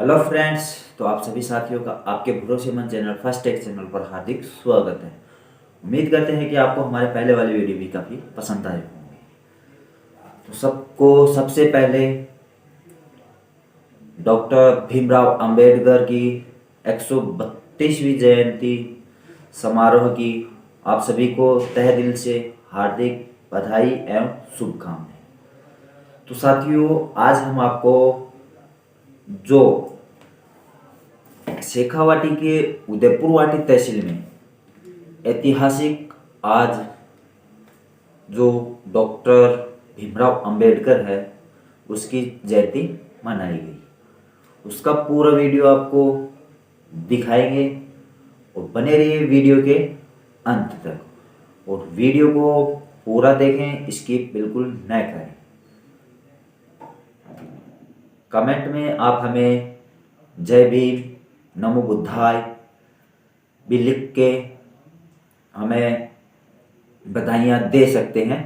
Hello friends. तो आप सभी साथियों का आपके भरोसेमंद चैनल फर्स्ट टेक चैनल पर हार्दिक स्वागत है। उम्मीद करते हैं कि आपको हमारे पहले वाली वीडियो भी काफ़ी पसंद आए होंगे। तो सबको सबसे पहले डॉक्टर भीमराव अंबेडकर की 132वीं जयंती समारोह की आप सभी को तहे दिल से हार्दिक बधाई एवं शुभकामनाएं। तो साथियों, आज हम आपको जो शेखावाटी के उदयपुरवाटी तहसील में ऐतिहासिक आज जो डॉक्टर भीमराव अंबेडकर है उसकी जयंती मनाई गई, उसका पूरा वीडियो आपको दिखाएंगे और बने रहिए वीडियो के अंत तक और वीडियो को पूरा देखें, स्किप बिल्कुल न करें। कमेंट में आप हमें जय भीम, नमो बुद्धाय भी लिख के हमें बधाइयाँ दे सकते हैं।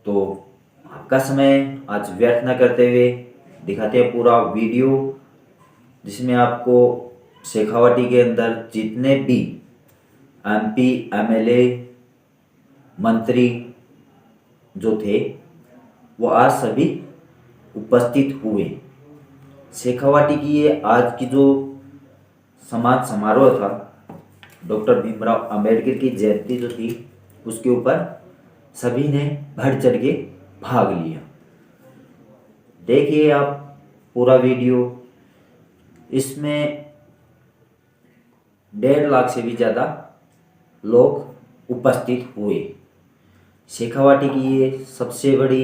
तो आपका समय आज व्यर्थ न करते हुए दिखाते हैं पूरा वीडियो, जिसमें आपको शेखावाटी के अंदर जितने भी एमपी, एमएलए, मंत्री जो थे वो आज सभी उपस्थित हुए। शेखावाटी की ये आज की जो समाज समारोह था, डॉक्टर भीमराव अंबेडकर की जयंती जो थी उसके ऊपर सभी ने बढ़ चढ़ के भाग लिया। देखिए आप पूरा वीडियो, इसमें 1.5 लाख से भी ज़्यादा लोग उपस्थित हुए। शेखावाटी की ये सबसे बड़ी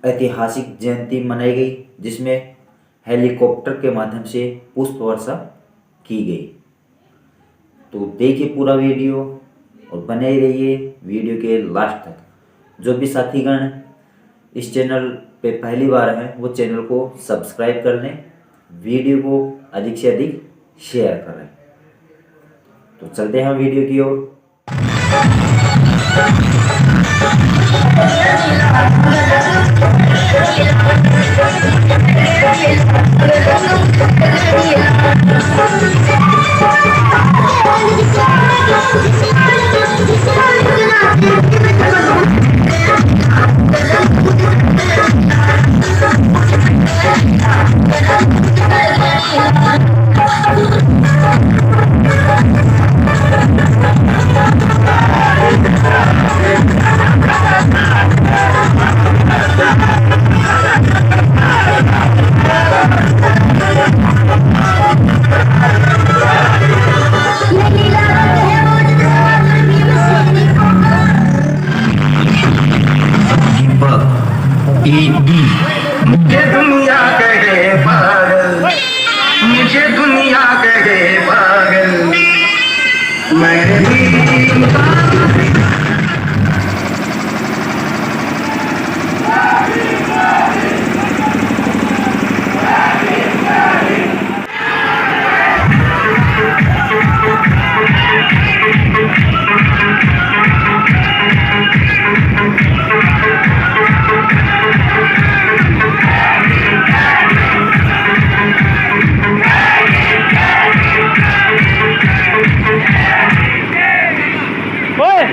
ऐतिहासिक जयंती मनाई गई, जिसमें हेलीकॉप्टर के माध्यम से पुष्प वर्षा की गई। तो देखिए पूरा वीडियो और बने रहिए वीडियो के लास्ट तक। जो भी साथीगण इस चैनल पे पहली बार हैं वो चैनल को सब्सक्राइब कर लें, वीडियो को अधिक से अधिक शेयर करें। तो चलते हैं वीडियो की ओर। मुझे दुनिया कहे पागल, मुझे दुनिया कहे पागल, मैं भी Oi!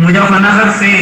मुजफ्फरनगर से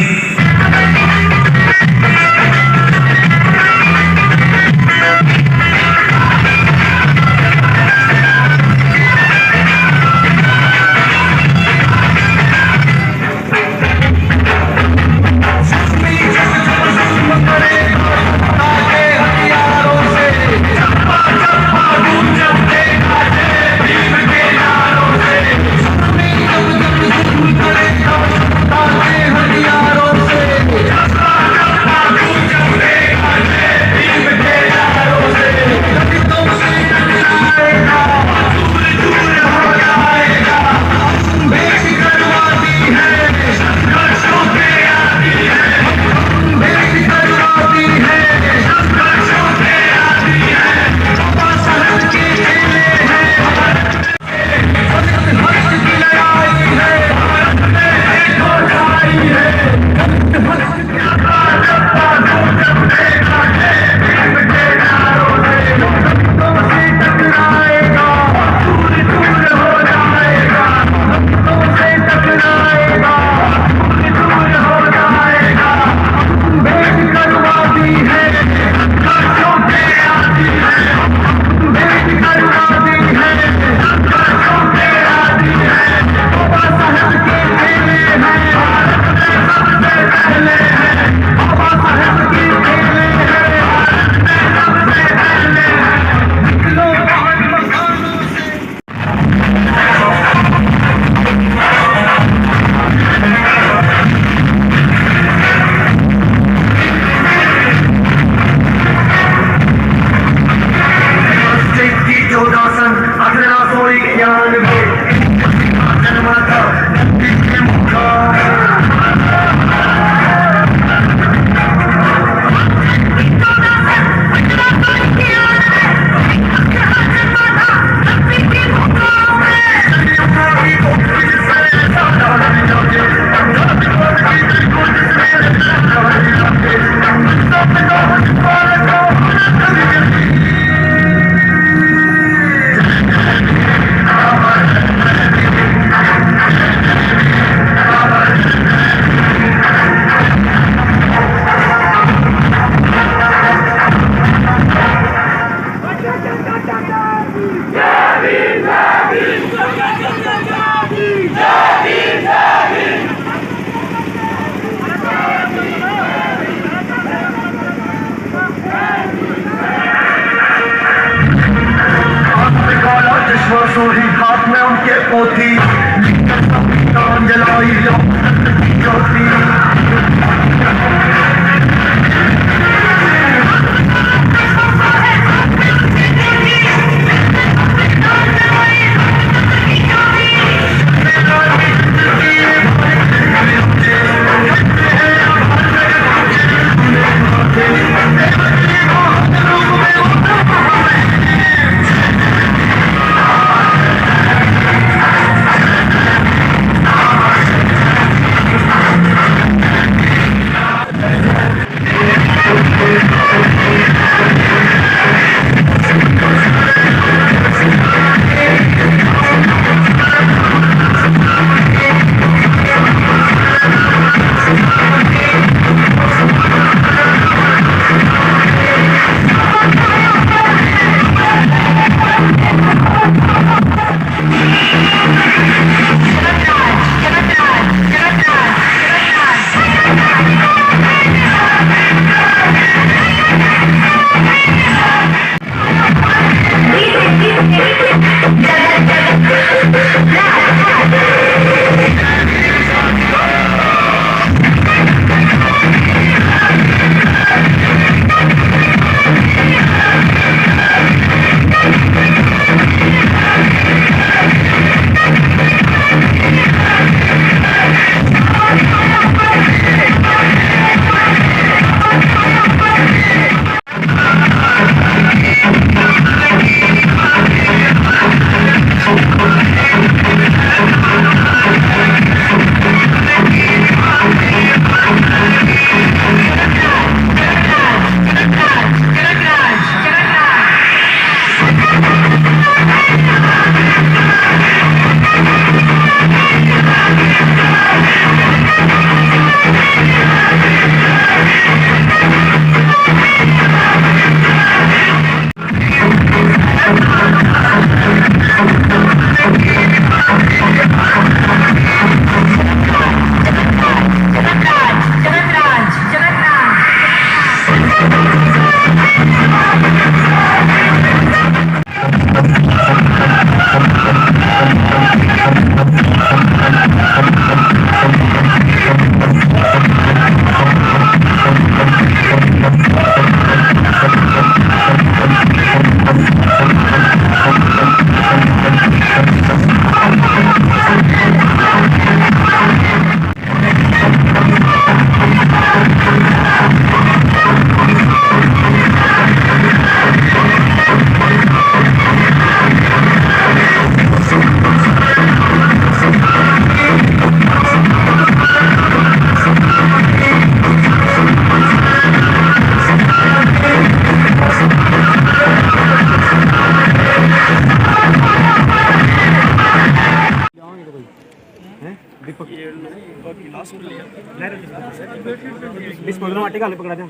डिस्पोजल माटी का पकड़ा दे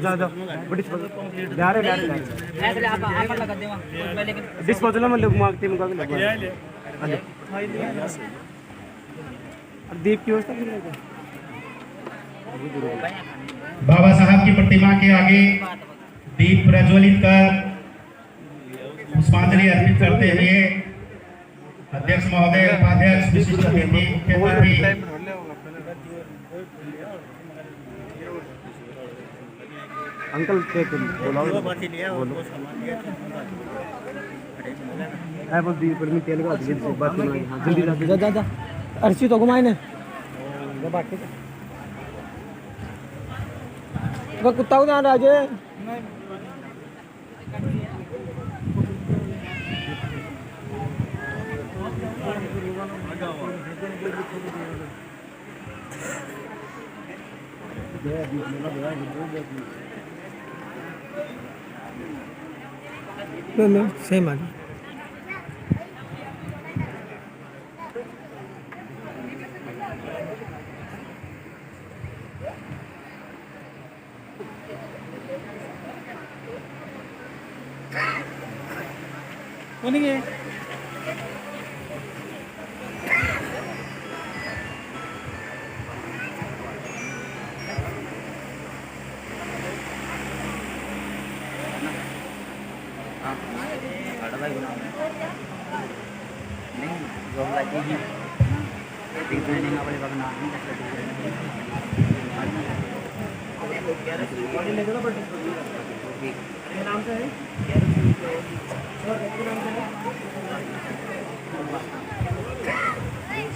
जा जा डिस्पोजल जा रहे ऐसे आप लगा दे वहां लेकिन डिस्पोजल में लोग मांगते मुका लगा ले और दीप की व्यवस्था कर लेगा। बाबा साहब की प्रतिमा के आगे दीप प्रज्वलित कर पुष्पांजलि अर्पित करते हुए अध्यक्ष महोदय, उपाध्यक्ष, विशिष्ट अतिथि, मुख्य अतिथि अंकल बोलाओ है बस दीप पर में तेल का बात करना हां जल्दी जा जा जा अर्ची तो घुमाए ने बाकी वो कुत्ता को ध्यान राजे सेम आ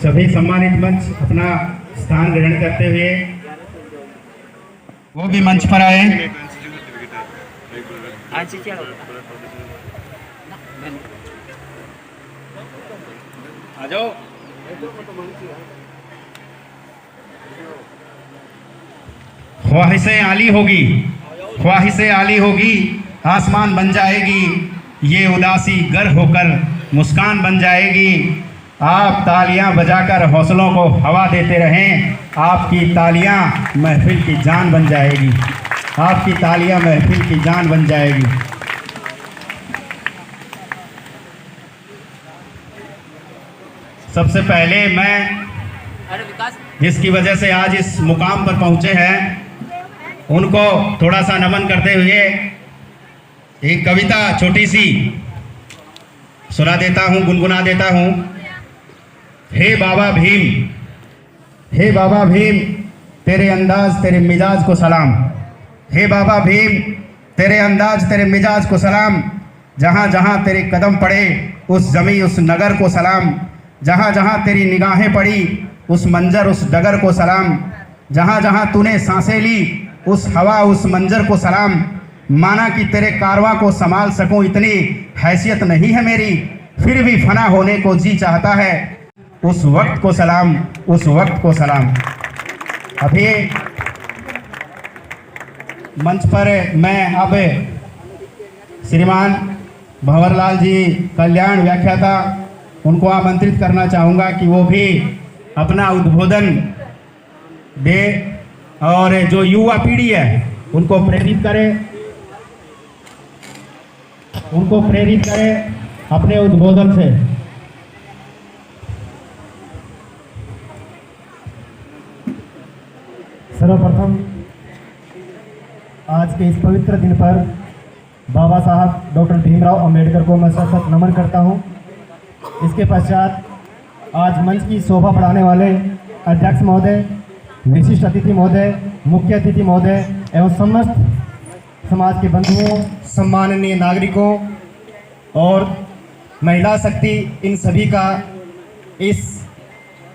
सभी सम्मानित मंच अपना स्थान ग्रहण करते हुए वो भी मंच पर आए। आ जाओ ख्वाहिशें आली होगी, ख्वाहिशें आली होगी, आसमान बन जाएगी, ये उदासी गर होकर मुस्कान बन जाएगी। आप तालियां बजाकर हौसलों को हवा देते रहें, आपकी तालियां महफिल की जान बन जाएगी, आपकी तालियां महफिल की जान बन जाएगी। सबसे पहले मैं जिसकी वजह से आज इस मुकाम पर पहुंचे हैं उनको थोड़ा सा नमन करते हुए एक कविता छोटी सी सुना देता हूं, गुनगुना देता हूं। हे बाबा भीम, हे बाबा भीम, तेरे अंदाज तेरे मिजाज को सलाम। हे बाबा भीम, तेरे अंदाज तेरे मिजाज को सलाम। जहाँ जहाँ तेरे कदम पड़े उस जमी उस नगर को सलाम। जहाँ जहाँ तेरी निगाहें पड़ी उस मंजर उस डगर को सलाम। जहाँ जहाँ तूने सांसें ली उस हवा उस मंजर को सलाम। माना कि तेरे कारवां को संभाल सकूं इतनी हैसियत नहीं है मेरी, फिर भी फना होने को जी चाहता है उस वक्त को सलाम, उस वक्त को सलाम। अभी मंच पर मैं अब श्रीमान भंवरलाल जी कल्याण व्याख्याता उनको आमंत्रित करना चाहूँगा कि वो भी अपना उद्बोधन दे और जो युवा पीढ़ी है उनको प्रेरित करे, उनको प्रेरित करे अपने उद्बोधन से। सर्वप्रथम आज के इस पवित्र दिन पर बाबा साहब डॉक्टर भीमराव अंबेडकर को मैं सशक्त नमन करता हूं। इसके पश्चात आज मंच की शोभा बढ़ाने वाले अध्यक्ष महोदय, विशिष्ट अतिथि महोदय, मुख्य अतिथि महोदय एवं समस्त समाज के बंधुओं, सम्माननीय नागरिकों और महिला शक्ति, इन सभी का इस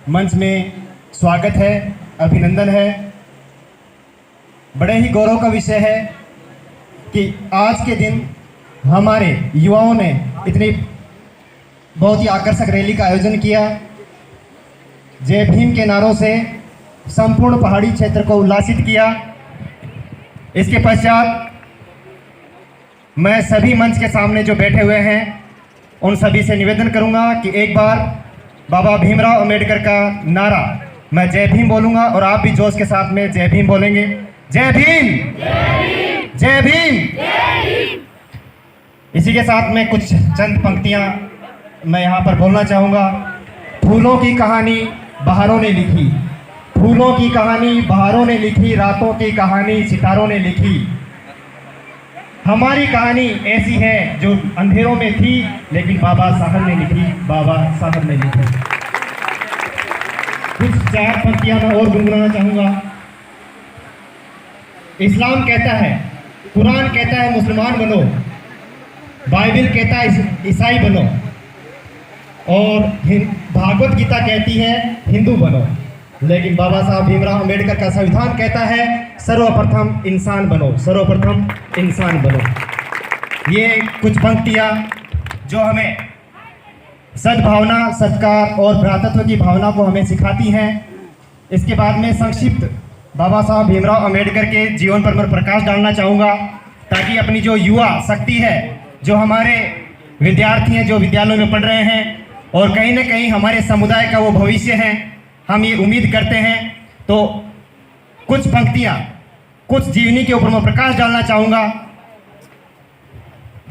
मंच में स्वागत है, अभिनंदन है। बड़े ही गौरव का विषय है कि आज के दिन हमारे युवाओं ने इतनी बहुत ही आकर्षक रैली का आयोजन किया। जय भीम के नारों से संपूर्ण पहाड़ी क्षेत्र को उल्लासित किया। इसके पश्चात मैं सभी मंच के सामने जो बैठे हुए हैं उन सभी से निवेदन करूंगा कि एक बार बाबा भीमराव अंबेडकर का नारा मैं जय भीम बोलूंगा और आप भी जोश के साथ में जय भीम बोलेंगे। जय भीम, जय भीम। इसी के साथ में कुछ चंद पंक्तियां मैं यहाँ पर बोलना चाहूँगा। फूलों की कहानी बहारों ने लिखी, फूलों की कहानी बहारों ने लिखी, रातों की कहानी सितारों ने लिखी। हमारी कहानी ऐसी है जो अंधेरों में थी लेकिन बाबा साहब ने लिखी, बाबा साहब ने लिखी। कुछ 4 पंक्तियां मैं और गुनगुनाना चाहूँगा। इस्लाम कहता है, कुरान कहता है मुसलमान बनो, बाइबल कहता है ईसाई बनो, और भागवत गीता कहती है हिंदू बनो, लेकिन बाबा साहब भीमराव अंबेडकर का संविधान कहता है सर्वप्रथम इंसान बनो, सर्वप्रथम इंसान बनो। ये कुछ पंक्तियाँ जो हमें सद्भावना, सत्कार और भ्रातृत्व की भावना को हमें सिखाती हैं। इसके बाद में संक्षिप्त बाबा साहब भीमराव अंबेडकर के जीवन पर मैं प्रकाश डालना चाहूँगा, ताकि अपनी जो युवा शक्ति है, जो हमारे विद्यार्थी हैं जो विद्यालयों में पढ़ रहे हैं और कहीं ना कहीं हमारे समुदाय का वो भविष्य है, हम ये उम्मीद करते हैं। तो कुछ पंक्तियाँ, कुछ जीवनी के ऊपर मैं प्रकाश डालना चाहूँगा।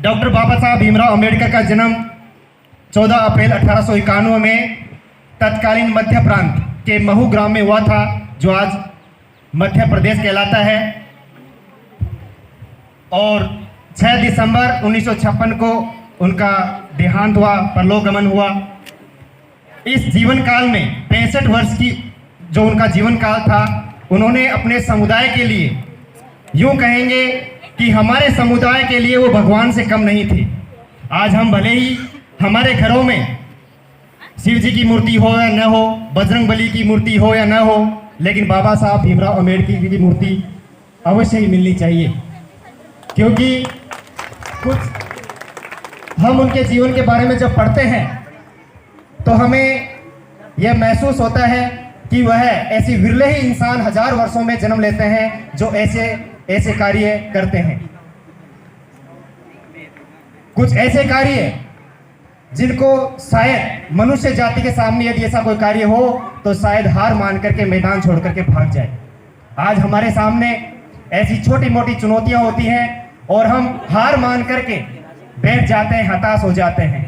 डॉक्टर बाबा साहब भीमराव अंबेडकर का जन्म 14 अप्रैल 1891 में तत्कालीन मध्य प्रांत के महू ग्राम में हुआ था, जो आज मध्य प्रदेश कहलाता है। और 6 दिसंबर 1956 को उनका देहांत हुआ, परलोक गमन हुआ। इस जीवन काल में 65 वर्ष की जो उनका जीवन काल था, उन्होंने अपने समुदाय के लिए, यूं कहेंगे कि हमारे समुदाय के लिए वो भगवान से कम नहीं थे। आज हम भले ही हमारे घरों में शिव जी की मूर्ति हो या न हो, बजरंग बली की मूर्ति हो या न हो, लेकिन बाबा साहब भीमराव अंबेडकर की मूर्ति अवश्य ही मिलनी चाहिए, क्योंकि कुछ हम उनके जीवन के बारे में जब पढ़ते हैं तो हमें यह महसूस होता है कि वह ऐसी विरले ही इंसान 1000 वर्षों में जन्म लेते हैं जो ऐसे कार्य करते हैं। कुछ ऐसे कार्य जिनको शायद मनुष्य जाति के सामने यदि ऐसा कोई कार्य हो तो शायद हार मान करके मैदान छोड़ करके भाग जाए। आज हमारे सामने ऐसी छोटी मोटी चुनौतियां होती हैं और हम हार मान करके बैठ जाते हैं, हताश हो जाते हैं।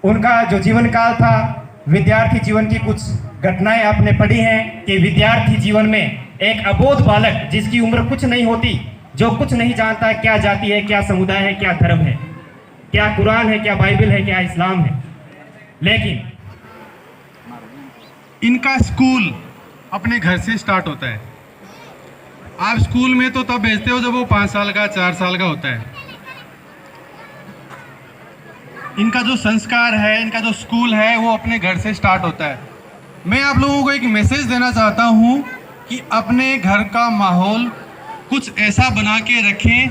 उनका जो जीवन काल था, विद्यार्थी जीवन की कुछ घटनाएं आपने पढ़ी हैं कि विद्यार्थी जीवन में एक अबोध बालक जिसकी उम्र कुछ नहीं होती, जो कुछ नहीं जानता क्या जाति है, क्या समुदाय है, क्या धर्म है, क्या कुरान है, क्या बाइबल है, क्या इस्लाम है, लेकिन इनका स्कूल अपने घर से स्टार्ट होता है। आप स्कूल में तो तब भेजते हो जब वो 5 साल का, 4 साल का होता है। इनका जो संस्कार है, इनका जो स्कूल है, वो अपने घर से स्टार्ट होता है। मैं आप लोगों को एक मैसेज देना चाहता हूँ कि अपने घर का माहौल कुछ ऐसा बना के रखें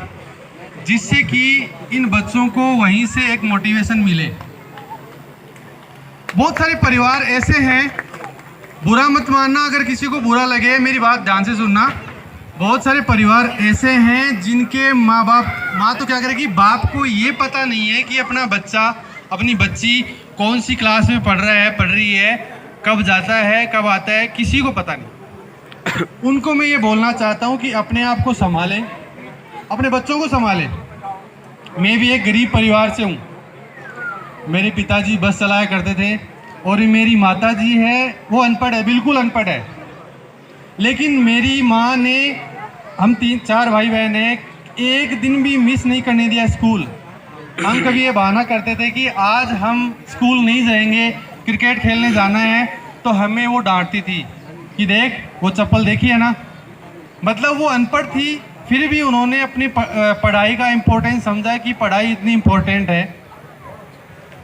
जिससे कि इन बच्चों को वहीं से एक मोटिवेशन मिले। बहुत सारे परिवार ऐसे हैं, बुरा मत मानना अगर किसी को बुरा लगे, मेरी बात ध्यान से सुनना। बहुत सारे परिवार ऐसे हैं जिनके माँ तो क्या करेगी, बाप को ये पता नहीं है कि अपना बच्चा, अपनी बच्ची कौन सी क्लास में पढ़ रहा है, पढ़ रही है, कब जाता है, कब आता है, किसी को पता नहीं। उनको मैं ये बोलना चाहता हूँ कि अपने आप को संभालें, अपने बच्चों को संभालें। मैं भी एक गरीब परिवार से हूँ। मेरे पिताजी बस चलाया करते थे और मेरी माता जी है वो अनपढ़ है, बिल्कुल अनपढ़ है। लेकिन मेरी माँ ने, हम 3-4 भाई बहन हैं, एक दिन भी मिस नहीं करने दिया स्कूल। हम कभी ये बहाना करते थे कि आज हम स्कूल नहीं जाएंगे, क्रिकेट खेलने जाना है, तो हमें वो डांटती थी कि देख वो चप्पल देखी है ना। मतलब वो अनपढ़ थी, फिर भी उन्होंने अपनी पढ़ाई का इम्पोर्टेंस समझा कि पढ़ाई इतनी इम्पोर्टेंट है।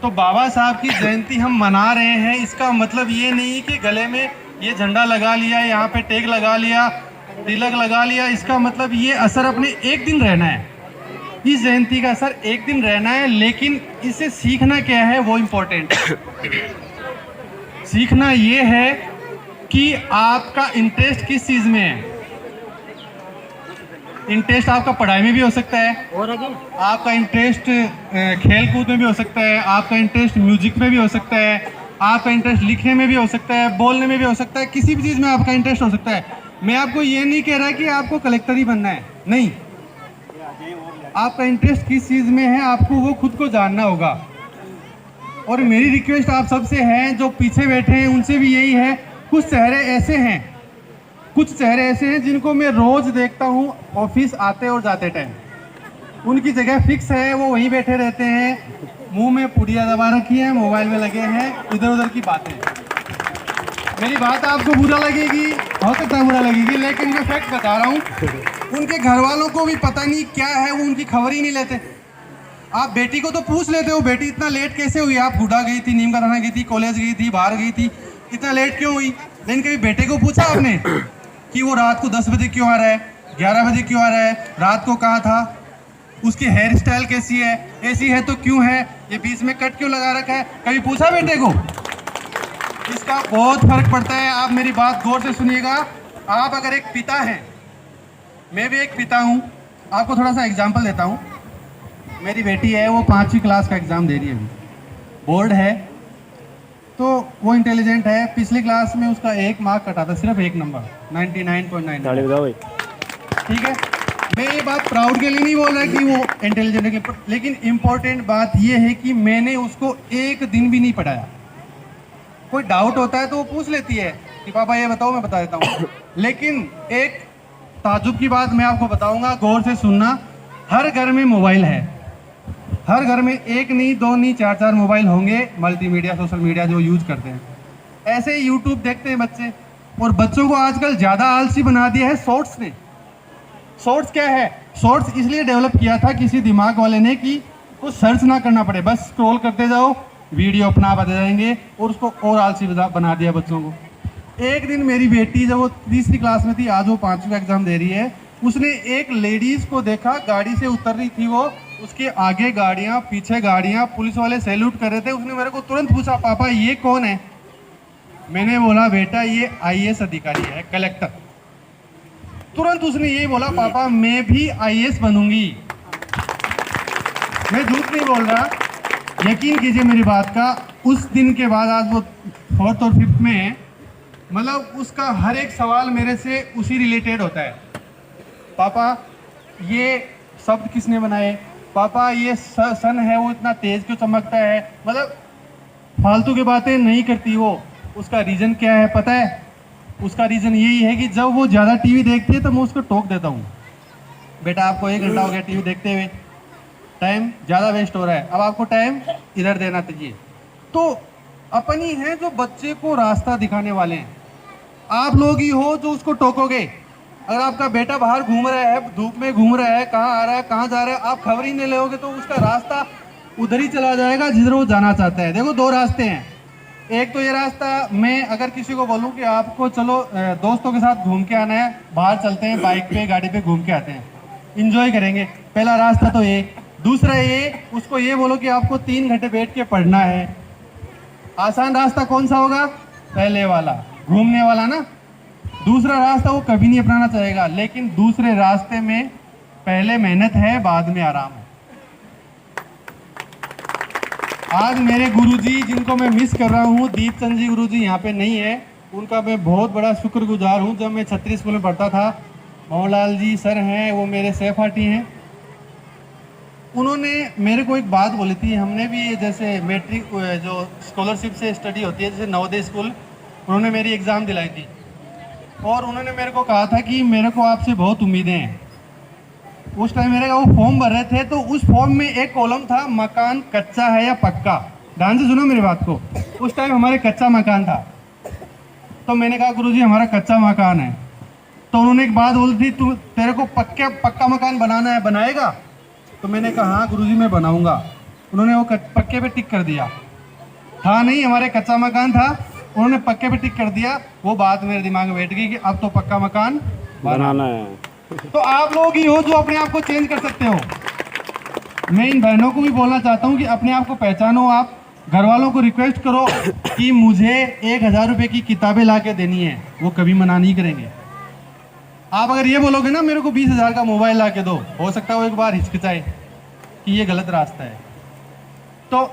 तो बाबा साहब की जयंती हम मना रहे हैं, इसका मतलब ये नहीं कि गले में ये झंडा लगा लिया, यहाँ पे टैग लगा लिया, तिलक लगा लिया, इसका मतलब ये असर अपने एक दिन रहना है। इस जयंती का असर एक दिन रहना है, लेकिन इससे सीखना क्या है वो इम्पोर्टेंट है। सीखना ये है कि आपका इंटरेस्ट किस चीज़ में है। इंटरेस्ट आपका पढ़ाई में भी हो सकता है, आपका इंटरेस्ट खेल कूद में भी हो सकता है, आपका इंटरेस्ट म्यूजिक में भी हो सकता है, आपका इंटरेस्ट लिखने में भी हो सकता है, बोलने में भी हो सकता है, किसी भी चीज़ में आपका इंटरेस्ट हो सकता है। मैं आपको ये नहीं कह रहा कि आपको कलेक्टर ही बनना है, नहीं। आपका इंटरेस्ट किस चीज़ में है आपको वो खुद को जानना होगा। और मेरी रिक्वेस्ट आप सबसे है, जो पीछे बैठे हैं उनसे भी यही है, कुछ चेहरे ऐसे हैं जिनको मैं रोज़ देखता हूँ ऑफिस आते और जाते टाइम। उनकी जगह फिक्स है, वो वहीं बैठे रहते हैं, मुंह में पुड़िया दबा रखी है, मोबाइल में लगे हैं, इधर उधर की बातें। मेरी बात आपको बुरा लगेगी, हो सकता है बुरा लगेगी, लेकिन मैं फैक्ट बता रहा हूँ। उनके घर वालों को भी पता नहीं क्या है, वो उनकी खबर ही नहीं लेते। आप बेटी को तो पूछ लेते हो, बेटी इतना लेट कैसे हुई, आप हुडा गई थी, नीम का थाना गई थी, कॉलेज गई थी, बाहर गई थी, इतना लेट क्यों हुई? लेकिन कभी बेटे को पूछा आपने कि वो रात को 10 बजे क्यों आ रहा है, 11 बजे क्यों आ रहा है, रात को कहाँ था, उसकी हेयर स्टाइल कैसी है, ऐसी है तो क्यों है, ये बीच में कट क्यों लगा रखा है, कभी पूछा बेटे को? इसका बहुत फर्क पड़ता है। आप मेरी बात गौर से सुनिएगा। आप अगर एक पिता हैं, मैं भी एक पिता हूँ, आपको थोड़ा सा एग्जाम्पल देता हूँ। मेरी बेटी है, वो 5वीं क्लास का एग्ज़ाम दे रही है, अभी बोर्ड है, तो वो इंटेलिजेंट है। पिछली क्लास में उसका 1 मार्क कटा था, सिर्फ 1 नंबर, 99.9। ठीक है, मैं ये बात प्राउड के लिए नहीं बोल रहा कि वो इंटेलिजेंट है, लेकिन इम्पोर्टेंट बात ये है कि मैंने उसको एक दिन भी नहीं पढ़ाया। कोई डाउट होता है तो वो पूछ लेती है कि पापा ये बताओ, मैं बता देता हूँ। लेकिन एक ताजुब की बात मैं आपको बताऊंगा, गौर से सुनना। हर घर में मोबाइल है, हर घर में 1 नहीं 2 नहीं 4 मोबाइल होंगे, मल्टीमीडिया सोशल मीडिया जो यूज करते हैं। ऐसे ही यूट्यूब देखते हैं बच्चे, और बच्चों को आजकल ज़्यादा आलसी बना दिया है शॉर्ट्स ने। शॉर्ट्स क्या है? शॉर्ट्स इसलिए डेवलप किया था किसी दिमाग वाले ने कि कुछ सर्च ना करना पड़े, बस स्क्रॉल करते जाओ, वीडियो अपना आप आ जाएंगे, और उसको और आलसी बना दिया बच्चों को। एक दिन मेरी बेटी जब वो 3री क्लास में थी, आज वो 5वीं का एग्ज़ाम दे रही है, उसने एक लेडीज़ को देखा, गाड़ी से उतर रही थी वो, उसके आगे गाड़ियाँ, पीछे गाड़ियाँ, पुलिस वाले सैल्यूट कर रहे थे। उसने मेरे को तुरंत पूछा, पापा ये कौन है? मैंने बोला, बेटा ये IAS अधिकारी है, कलेक्टर। तुरंत उसने ये बोला, पापा मैं भी IAS बनूंगी। मैं झूठ नहीं बोल रहा, यकीन कीजिए मेरी बात का। उस दिन के बाद आज वो 4th और 5th में है, मतलब उसका हर एक सवाल मेरे से उसी रिलेटेड होता है। पापा ये शब्द किसने बनाए? पापा ये सन है वो इतना तेज क्यों चमकता है? मतलब फालतू की बातें नहीं करती वो। उसका रीज़न क्या है पता है? उसका रीज़न यही है कि जब वो ज़्यादा टीवी देखती है तो मैं उसको टोक देता हूँ, बेटा आपको 1 घंटा हो गया टीवी देखते हुए, टाइम ज़्यादा वेस्ट हो रहा है, अब आपको टाइम इधर देना चाहिए। तो अपनी हैं जो बच्चे को रास्ता दिखाने वाले हैं, आप लोग ही हो जो उसको टोकोगे। अगर आपका बेटा बाहर घूम रहा है, धूप में घूम रहा है, कहाँ आ रहा है, कहाँ जा रहा है, आप खबर ही नहीं लोगे तो उसका रास्ता उधर ही चला जाएगा जिधर वो जाना चाहता है। देखो 2 रास्ते हैं, एक तो ये रास्ता, मैं अगर किसी को बोलूँ कि आपको चलो दोस्तों के साथ घूम के आना है, बाहर चलते हैं, बाइक पे गाड़ी पे घूम के आते हैं, इंजॉय करेंगे, पहला रास्ता तो ये। दूसरा ये, उसको ये बोलो कि आपको 3 घंटे बैठ के पढ़ना है, आसान रास्ता कौन सा होगा? पहले वाला, घूमने वाला ना। दूसरा रास्ता वो कभी नहीं अपनाना चाहेगा, लेकिन दूसरे रास्ते में पहले मेहनत है, बाद में आराम है। आज मेरे गुरुजी जिनको मैं मिस कर रहा हूँ, दीपचंद जी गुरुजी यहाँ पे नहीं है, उनका मैं बहुत बड़ा शुक्रगुजार हूँ। जब मैं छत्री स्कूल में पढ़ता था, मोहनलाल जी सर हैं, वो मेरे सहपाठी हैं, उन्होंने मेरे को एक बात बोली थी। हमने भी जैसे मैट्रिक जो स्कॉलरशिप से स्टडी होती है, जैसे नवोदय स्कूल, उन्होंने मेरी एग्ज़ाम दिलाई थी, और उन्होंने मेरे को कहा था कि मेरे को आपसे बहुत उम्मीदें हैं। उस टाइम मेरे का वो फॉर्म भर रहे थे, तो उस फॉर्म में एक कॉलम था, मकान कच्चा है या पक्का। ध्यान से सुनो मेरी बात को। उस टाइम हमारे कच्चा मकान था, तो मैंने कहा गुरुजी हमारा कच्चा मकान है। तो उन्होंने एक बात बोली थी, तू तेरे को पक्का मकान बनाना है, बनाएगा? तो मैंने कहा हाँ गुरुजी मैं बनाऊंगा। उन्होंने वो पक्के पे टिक कर दिया। था नहीं, हमारे कच्चा मकान था, उन्होंने पक्के पे टिक कर दिया। वो बात मेरे दिमाग में बैठ गई कि अब तो पक्का मकान बनाना है। तो आप लोग ही हो जो अपने आप को चेंज कर सकते हो। मैं इन बहनों को भी बोलना चाहता हूँ कि अपने आप को पहचानो। आप घर वालों को रिक्वेस्ट करो कि मुझे 1000 रुपये की किताबें ला के देनी है, वो कभी मना नहीं करेंगे। आप अगर ये बोलोगे ना मेरे को 20,000 का मोबाइल ला के दो, हो सकता है वो एक बार हिचकिचाए कि ये गलत रास्ता है। तो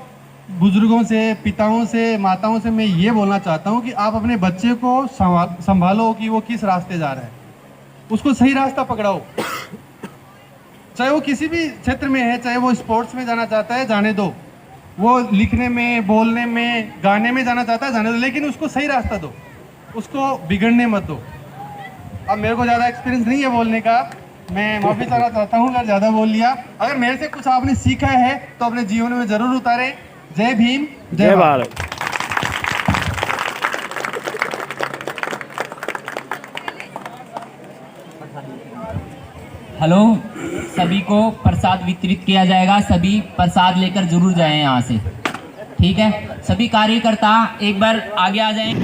बुजुर्गों से, पिताओं से, माताओं से मैं ये बोलना चाहता हूँ कि आप अपने बच्चे को संभालो कि वो किस रास्ते जा रहा है, उसको सही रास्ता पकड़ाओ। चाहे वो किसी भी क्षेत्र में है, चाहे वो स्पोर्ट्स में जाना चाहता है जाने दो, वो लिखने में, बोलने में, गाने में जाना चाहता है जाने दो, लेकिन उसको सही रास्ता दो, उसको बिगड़ने मत दो। अब मेरे को ज़्यादा एक्सपीरियंस नहीं है बोलने का, मैं माफ़ी चाहना चाहता हूँ अगर ज़्यादा बोल लिया। अगर मेरे से कुछ आपने सीखा है तो अपने जीवन में ज़रूर उतारें। जय भीम, जय भारत। हेलो, सभी को प्रसाद वितरित किया जाएगा। सभी प्रसाद लेकर जरूर जाएं यहाँ से, ठीक है। सभी कार्यकर्ता एक बार आगे आ जाएं।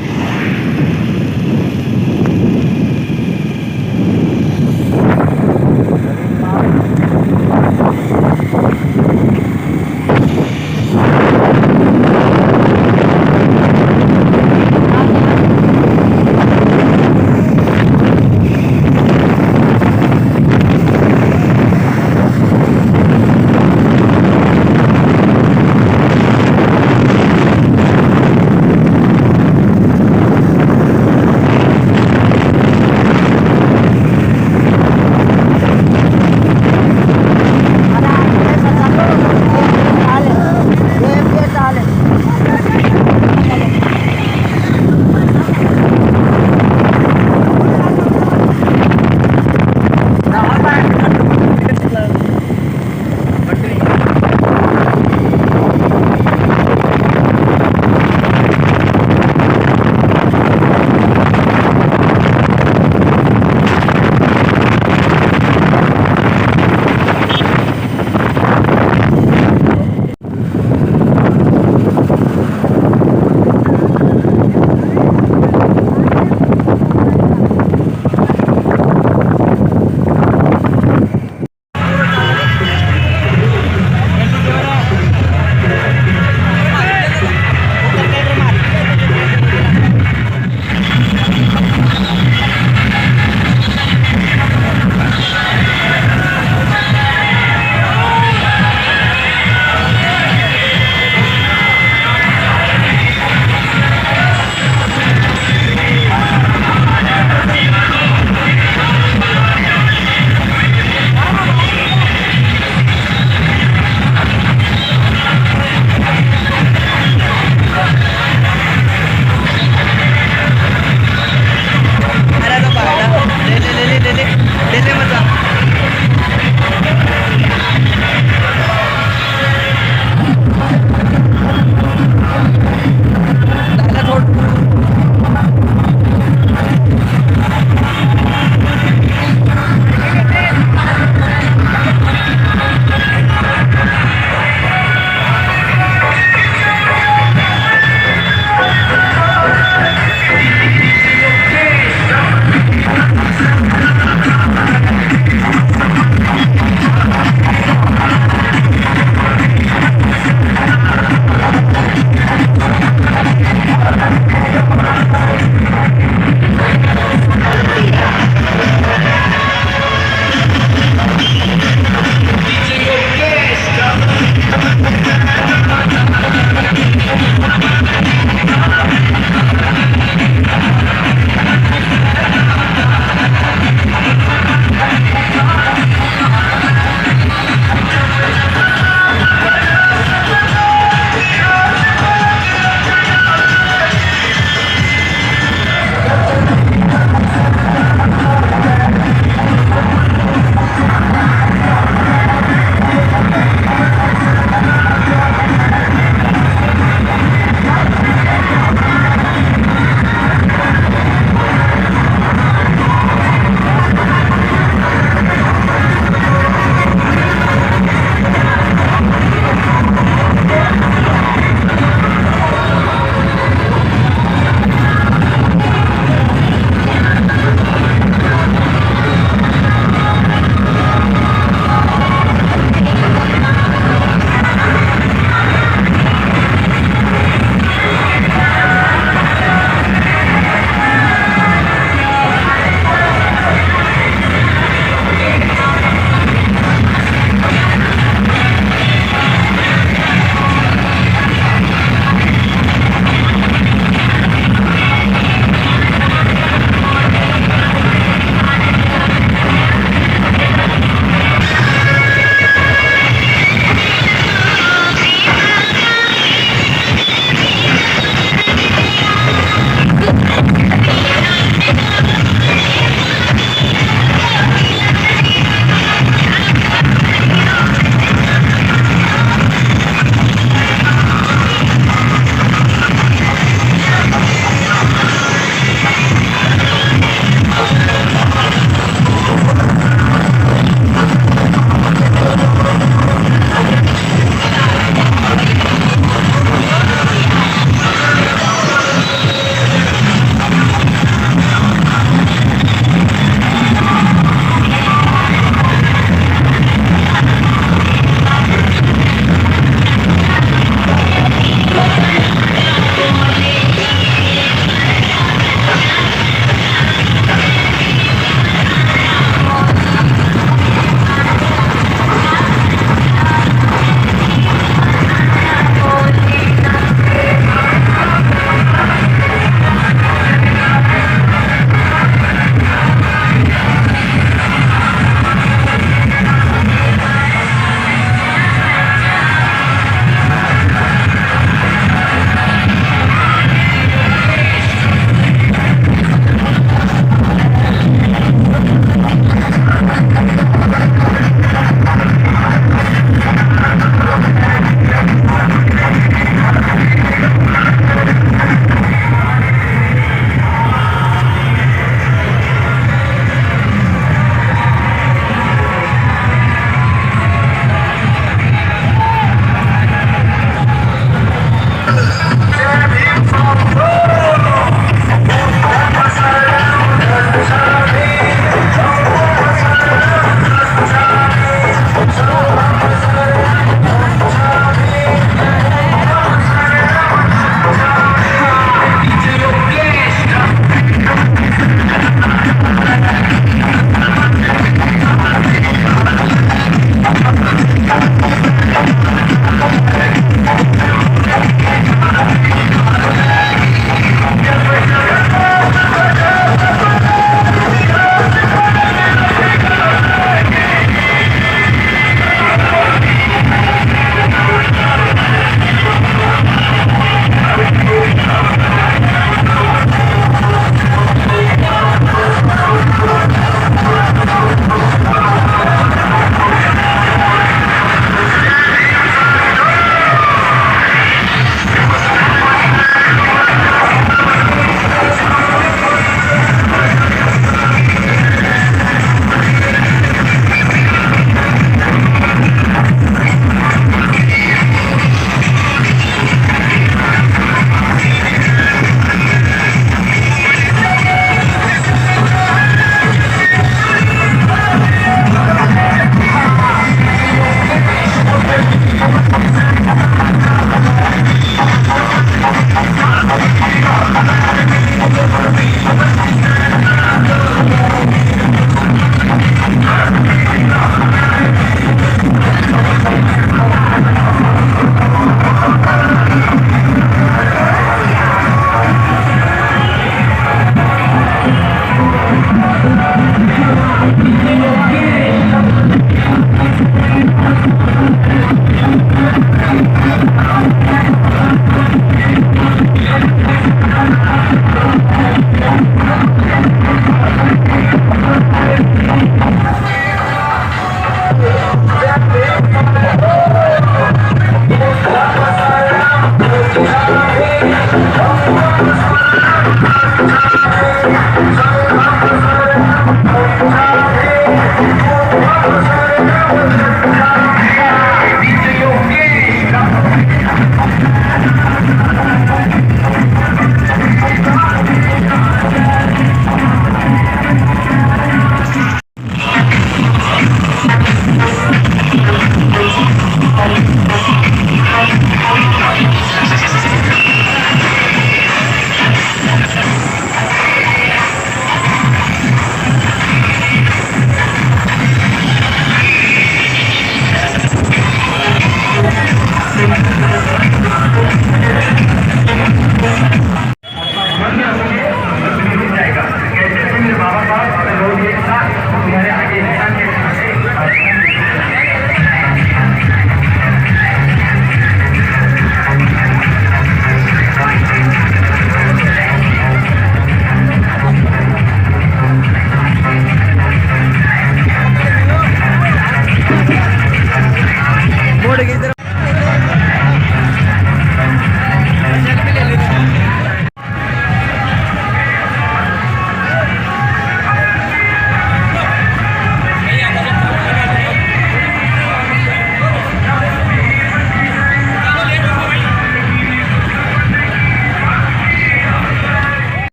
तुम्हारे आगे निशान के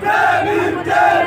जय भीम जय